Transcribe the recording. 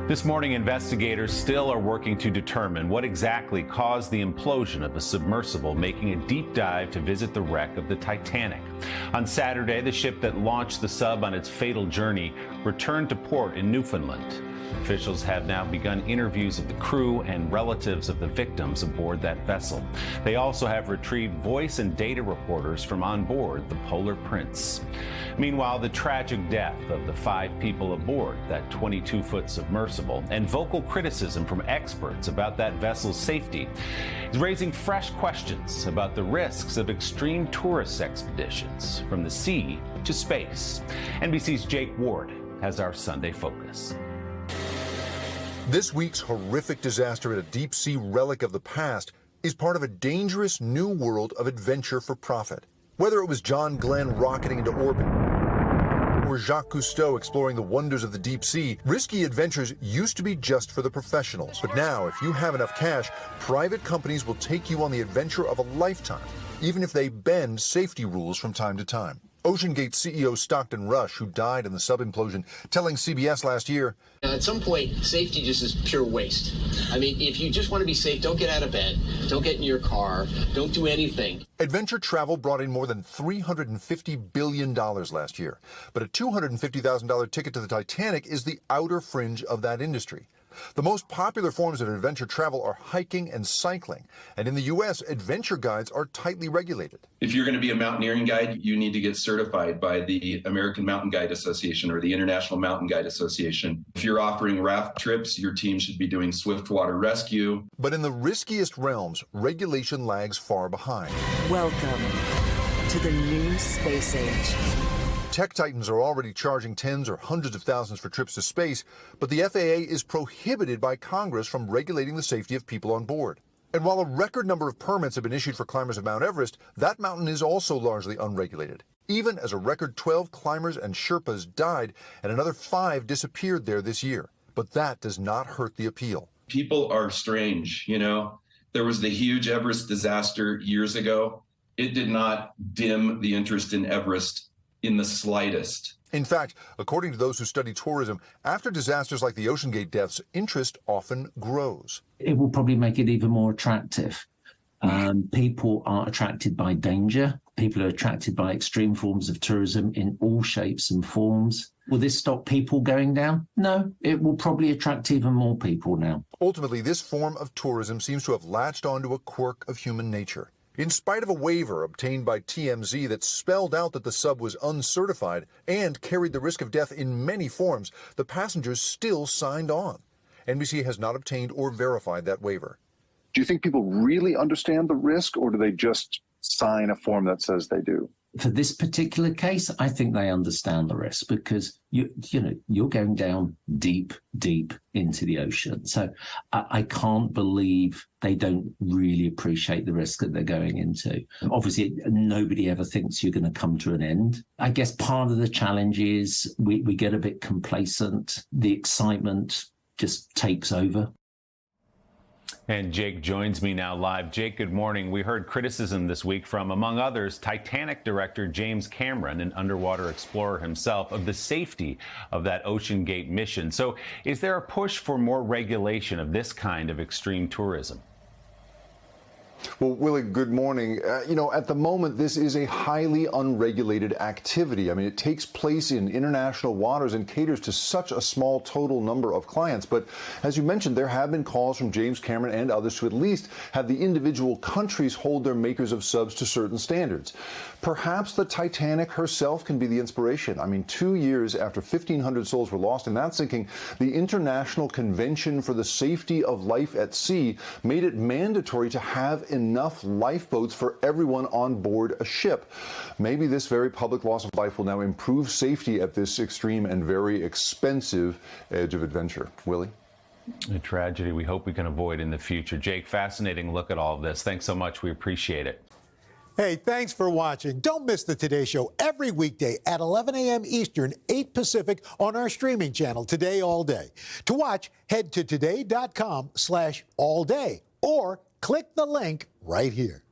This morning, investigators still are working to determine what exactly caused the implosion of the submersible, making a deep dive to visit the wreck of the Titanic. On Saturday, the ship that launched the sub on its fatal journey returned to port in Newfoundland. Officials have now begun interviews of the crew and relatives of the victims aboard that vessel. They also have retrieved voice and data reporters from on board the Polar Prince. Meanwhile, the tragic death of the 5 people aboard that 22-foot submersible and vocal criticism from experts about that vessel's safety is raising fresh questions about the risks of extreme tourist expeditions from the sea to space. NBC's Jake Ward has our Sunday focus. This week's horrific disaster at a deep-sea relic of the past is part of a dangerous new world of adventure for profit. Whether it was John Glenn rocketing into orbit or Jacques Cousteau exploring the wonders of the deep sea, risky adventures used to be just for the professionals. But now, if you have enough cash, private companies will take you on the adventure of a lifetime, even if they bend safety rules from time to time. OceanGate CEO Stockton Rush, who died in the sub implosion, telling CBS last year, at some point, safety just is pure waste. I mean, if you just want to be safe, don't get out of bed, don't get in your car, don't do anything. Adventure travel brought in more than $350 billion last year. But a $250,000 ticket to the Titanic is the outer fringe of that industry. The most popular forms of adventure travel are hiking and cycling. And in the U.S., adventure guides are tightly regulated. If you're going to be a mountaineering guide, you need to get certified by the American Mountain Guide Association or the International Mountain Guide Association. If you're offering raft trips, your team should be doing swiftwater rescue. But in the riskiest realms, regulation lags far behind. Welcome to the new space age. Tech titans are already charging tens or hundreds of thousands for trips to space, but the FAA is prohibited by Congress from regulating the safety of people on board. And while a record number of permits have been issued for climbers of Mount Everest, that mountain is also largely unregulated, even as a record 12 climbers and Sherpas died and another 5 disappeared there this year. But that does not hurt the appeal. People are strange, you know. There was the huge Everest disaster years ago. It did not dim the interest in Everest in the slightest. In fact, according to those who study tourism, after disasters like the OceanGate deaths, interest often grows. It will probably make it even more attractive. People are attracted by danger. People are attracted by extreme forms of tourism in all shapes and forms. Will this stop people going down? No, it will probably attract even more people now. Ultimately, this form of tourism seems to have latched onto a quirk of human nature. In spite of a waiver obtained by TMZ that spelled out that the sub was uncertified and carried the risk of death in many forms, the passengers still signed on. NBC has not obtained or verified that waiver. Do you think people really understand the risk, or do they just sign a form that says they do? For this particular case, I think they understand the risk because you're going down deep, deep into the ocean. So I can't believe they don't really appreciate the risk that they're going into. Obviously, nobody ever thinks you're going to come to an end. I guess part of the challenge is we get a bit complacent. The excitement just takes over. And Jake joins me now live. Jake, good morning. We heard criticism this week from, among others, Titanic director James Cameron, an underwater explorer himself, of the safety of that OceanGate mission. So is there a push for more regulation of this kind of extreme tourism? Well, Willie, good morning. At the moment, this is a highly unregulated activity. I mean, it takes place in international waters and caters to such a small total number of clients. But as you mentioned, there have been calls from James Cameron and others to at least have the individual countries hold their makers of subs to certain standards. Perhaps the Titanic herself can be the inspiration. I mean, 2 years after 1,500 souls were lost in that sinking, the International Convention for the Safety of Life at Sea made it mandatory to have enough lifeboats for everyone on board a ship. Maybe this very public loss of life will now improve safety at this extreme and very expensive edge of adventure. Willie? A tragedy we hope we can avoid in the future. Jake, fascinating look at all of this. Thanks so much. We appreciate it. Hey, thanks for watching. Don't miss the Today Show every weekday at 11 a.m. Eastern, 8 Pacific on our streaming channel, Today All Day. To watch, head to today.com/allday or click the link right here.